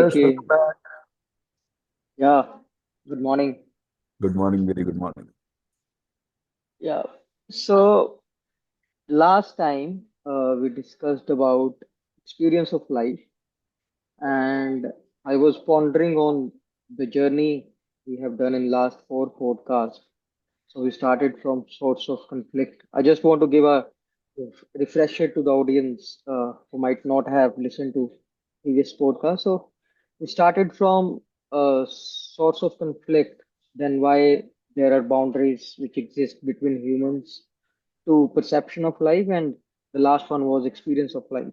Yes, welcome Okay. back. Yeah. Good morning. Good morning, very good morning. Yeah. So last time we discussed about experience of life, and I was pondering on the journey we have done in last four podcasts. So we started from source of conflict. I just want to give a refresher to the audience who might not have listened to previous podcast. So we started from source of conflict, then why there are boundaries which exist between humans to perception of life, and the last one was experience of life.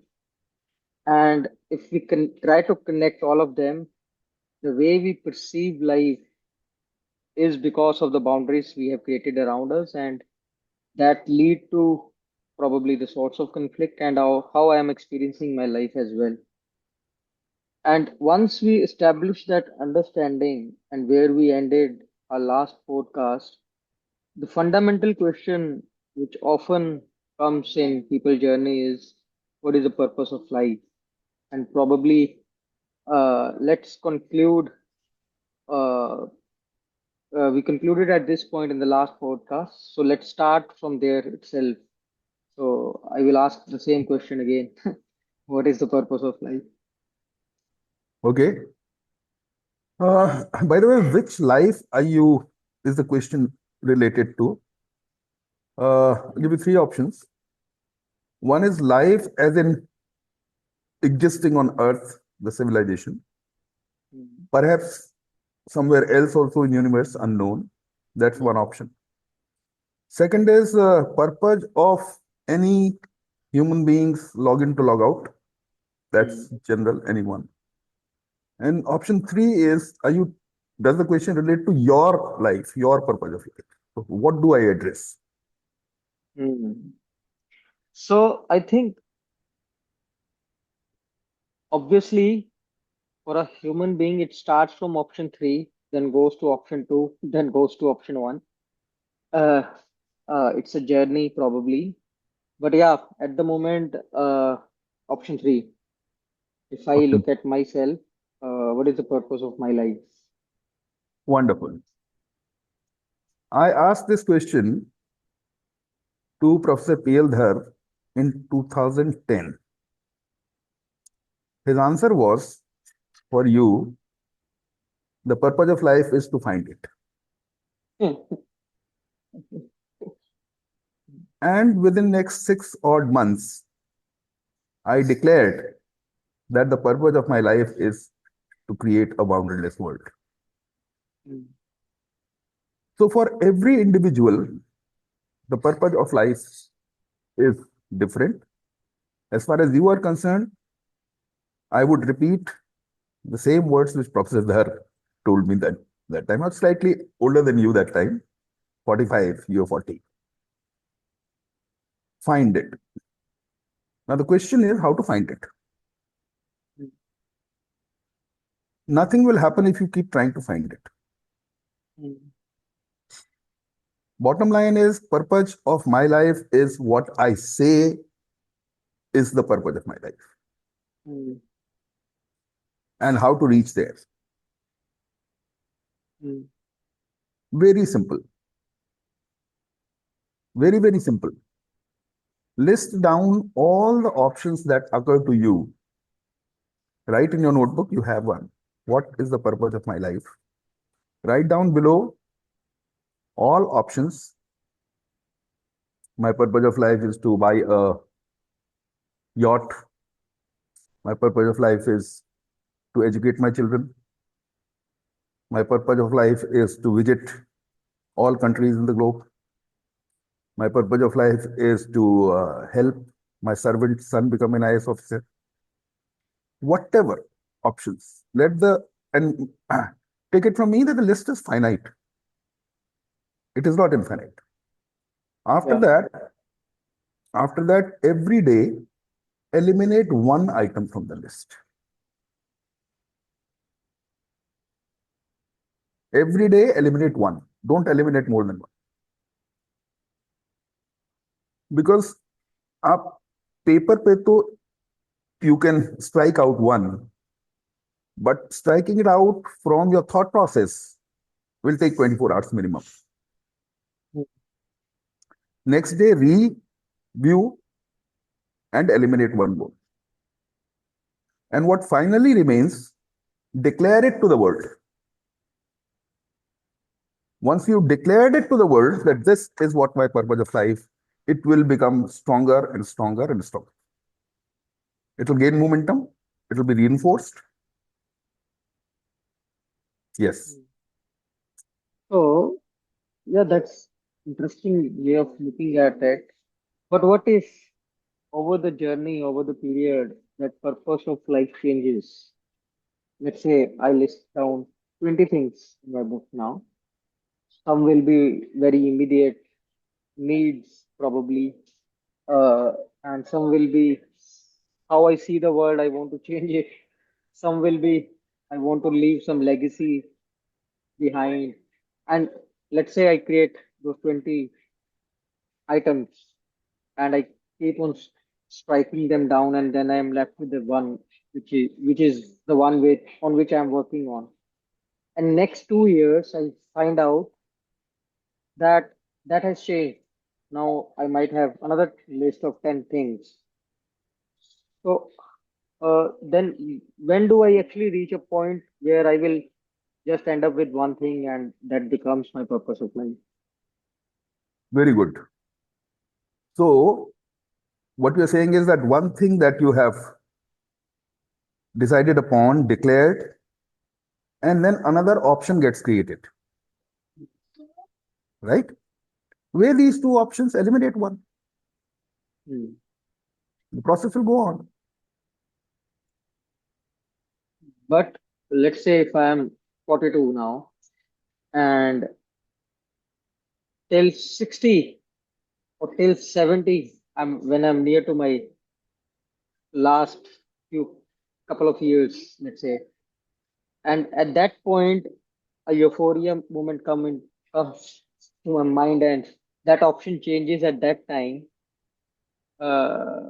And if we can try to connect all of them, the way we perceive life is because of the boundaries we have created around us, and that lead to probably the source of conflict and how I am experiencing my life as well. And once we establish that understanding and where we ended our last podcast, the fundamental question which often comes in people's journey is what is the purpose of life? And probably let's conclude. Uh, we concluded at this point in the last podcast. So let's start from there itself. So I will ask the same question again. What is the purpose of life? Okay. By the way, which life are you is the question related to? I'll give you three options. One is life as in existing on Earth, the civilization. Mm, Perhaps somewhere else also in universe unknown. That's one mm, option. Second is purpose of any human beings log in to log out. mm, That's general, anyone. And option three is, does the question relate to your life, your purpose of life? So what do I address? mm. So I think obviously for a human being it starts from option three, then goes to option two, then goes to option one. Uh, it's a journey probably, but yeah, at the moment, option three. If I Option look at myself, what is the purpose of my life? wonderful. I asked this question to Professor P.L. Dhar in 2010. His answer was, for you, the purpose of life is to find it. And within next 6 odd months, I declared that the purpose of my life is to create a boundaryless world. Mm, So for every individual, the purpose of life is different. As far as you are concerned, I would repeat the same words which Professor Dhar told me that time. I was slightly older than you that time, 45, you're 40. Find it. Now the question is how to find it. mm, Nothing will happen if you keep trying to find it. mm, Bottom line is purpose of my life is what I say is the purpose of my life mm, and how to reach there. mm, Very simple. Very, very simple. List down all the options that occur to you. Write in your notebook, you have one. What is the purpose of my life? Write down below all options. My purpose of life is to buy a yacht. My purpose of life is to educate my children. My purpose of life is to visit all countries in the globe. My purpose of life is to help my servant son become an IS officer. Whatever options. And take it from me that the list is finite. It is not infinite. After yeah. that, after that, every day, eliminate one item from the list. Every day, eliminate one. Don't eliminate more than one. Because आप paper पे तो you can strike out one, but striking it out from your thought process will take 24 hours minimum. Next day, review and eliminate one more. And what finally remains, declare it to the world. Once you've declared it to the world that this is what my purpose of life, it will become stronger and stronger and stronger. It will gain momentum. It will be reinforced. Yes, So, yeah, that's interesting way of looking at it. But what if over the journey, over the period, that purpose of life changes? Let's say I list down 20 things in my book now. Some will be very immediate needs, probably, uh, and some will be how I see the world. I want to change it. Some will be I want to leave some legacy behind. And let's say I create those 20 items and I keep on striking them down, and then I am left with the one which is the one on which I'm working on. And next 2 years, I find out that that has changed. Now I might have another list of 10 things. So then when do I actually reach a point where I will just end up with one thing and that becomes my purpose of life? very good. So, what you're saying is that one thing that you have decided upon, declared, and then another option gets created, right? Weigh these two options, eliminate one. Hmm. The process will go on. But let's say if I am 42 now and till 60 or till 70, when I'm near to my last few couple of years, let's say, and at that point, a euphoria moment comes to my mind, and that option changes at that time. Uh,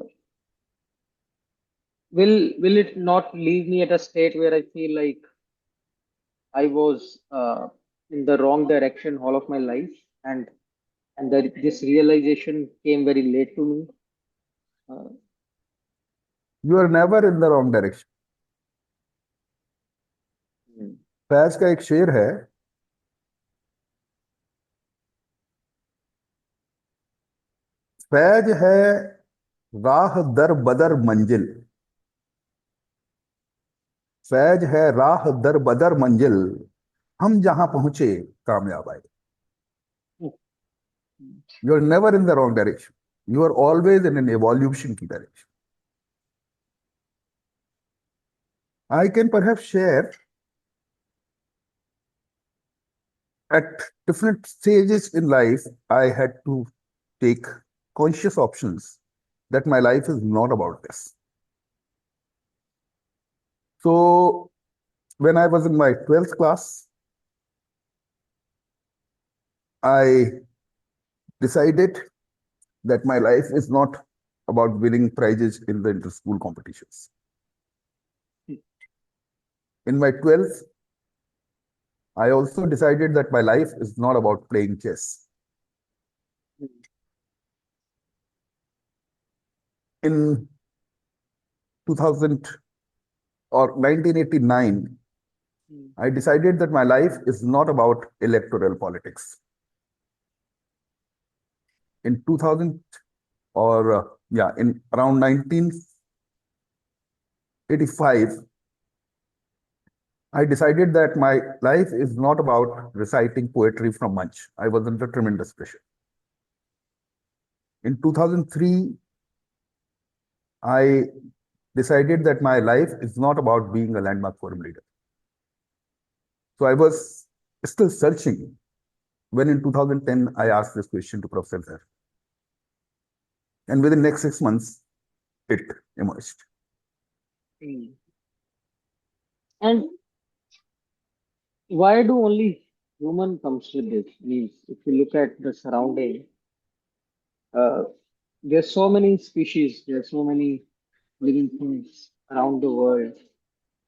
will it not leave me at a state where I feel like I was in the wrong direction all of my life, and that this realization came very late to me? Uh, You are never in the wrong direction. hmm, Faiz का एक शेर है, फैज है राह दर बदर मंजिल, फैज है राह दर बदर मंजिल, हम जहां पहुंचे कामयाब आए. You are never in the wrong direction. You are always in an evolution की direction. I can perhaps share at different stages in life, I had to take conscious options that my life is not about this. So, when I was in my 12th class, I decided that my life is not about winning prizes in the inter-school competitions. In my 12th, I also decided that my life is not about playing chess. In 2000 or 1989, hmm, I decided that my life is not about electoral politics. In 2000 or yeah, in around 1985, I decided that my life is not about reciting poetry from Munch. I was under tremendous pressure. In 2003, I decided that my life is not about being a landmark forum leader. So I was still searching when in 2010 I asked this question to Professor Sir. And within the next 6 months, it emerged. hmm. And why do only human comes with this? Means if you look at the surrounding, uh, there's so many species, there's so many living things around the world.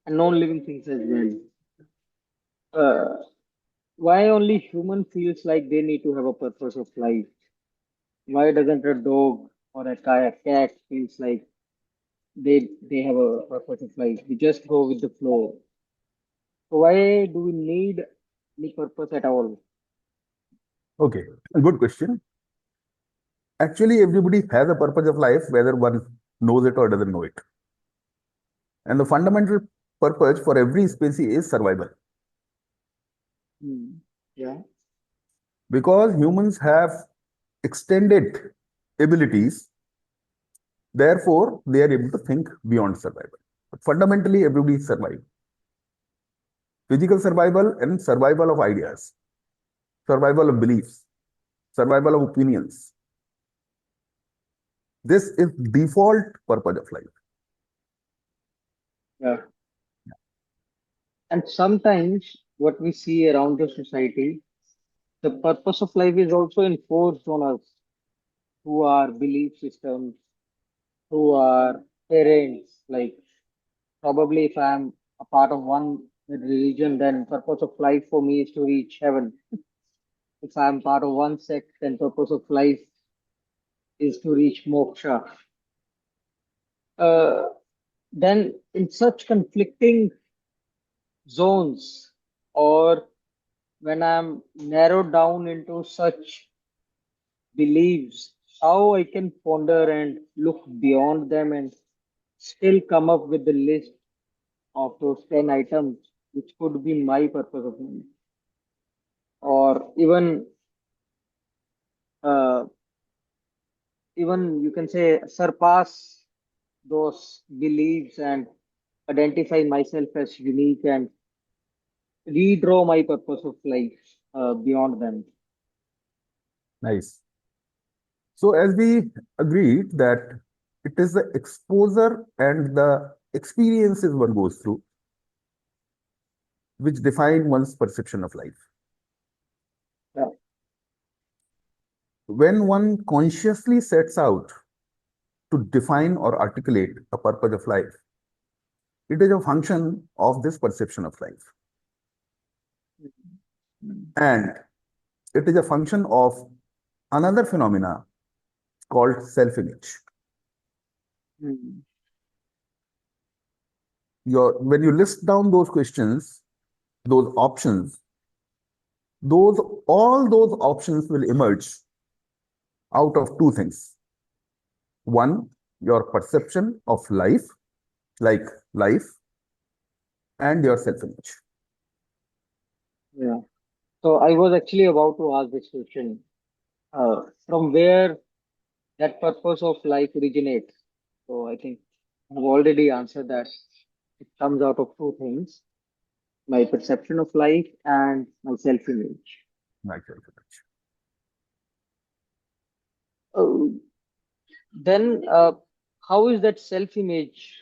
and non-living things as well. Uh, why only human feels like they need to have a purpose of life? Why doesn't a dog or a cat feels like they have a purpose of life? We just go with the flow. So why do we need any purpose at all? Okay, a good question. Actually, everybody has a purpose of life, whether one knows it or doesn't know it. And the fundamental purpose for every species is survival. Hmm. Yeah, Because humans have extended abilities, therefore, they are able to think beyond survival. But fundamentally, everybody survives. Physical survival and survival of ideas, survival of beliefs, survival of opinions. This is default purpose of life. yeah. And sometimes what we see around the society, the purpose of life is also enforced on us who are belief systems, who are parents. Like probably if I'm a part of one religion, then purpose of life for me is to reach heaven. If I'm part of one sect, then purpose of life is to reach moksha. Uh, then in such conflicting zones, or when I'm narrowed down into such beliefs, how I can ponder and look beyond them and still come up with the list of those 10 items which could be my purpose of life, or uh, even you can say surpass those beliefs and identify myself as unique and redraw my purpose of life beyond them. Nice. So, as we agreed that it is the exposure and the experiences one goes through which define one's perception of life. Yeah. When one consciously sets out to define or articulate a purpose of life, it is a function of this perception of life. Mm. And it is a function of another phenomena called self-image. Mm. When you list down those questions, those options, those all those options will emerge out of two things. One, your perception of life, like life, and your self-image. Yeah. So I was actually about to ask this question. From where that purpose of life originates? So I think I've already answered that. It comes out of two things: my perception of life and my self-image. My self-image. Uh, then, how is that self-image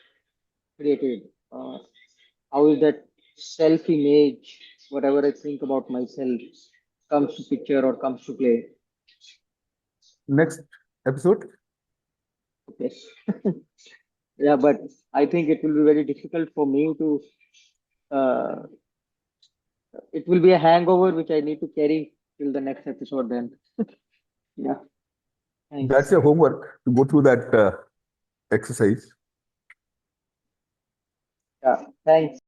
created? How is that self-image, whatever I think about myself, comes to picture or comes to play? Next episode. Okay. Yeah, but I think it will be very difficult for me to. Uh, it will be a hangover which I need to carry till the next episode. Then, yeah. That's Thanks. your homework to go through that exercise. Yeah. Thanks.